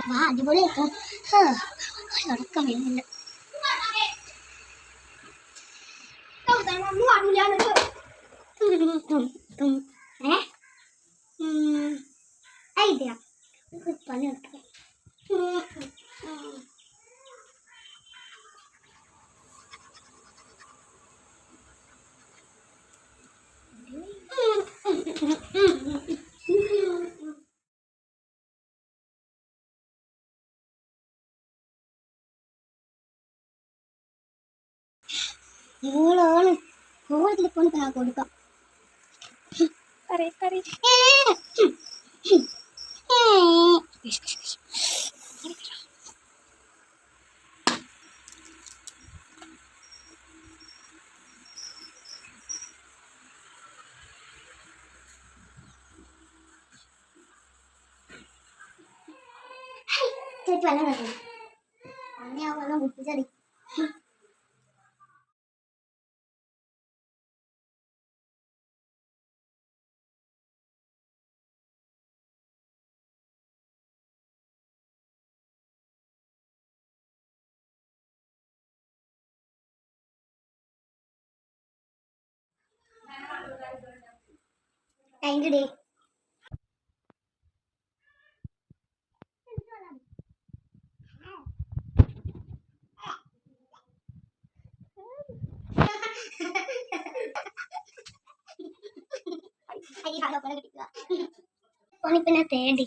വാ അടിപൊളിയാക്കാം. തുടക്കം വരുന്നില്ല. ഐഡിയ പണിയെടുക്കാം. ഇവളാണ് കോളത്തിൽ കൊണ്ട് കൊടുക്കാം. വെള്ളം കഴിക്കണം. അങ്ങനെ ആ വെള്ളം കുട്ടിച്ചടി. Thank you day. പണിപ്പിന്നെ തേടി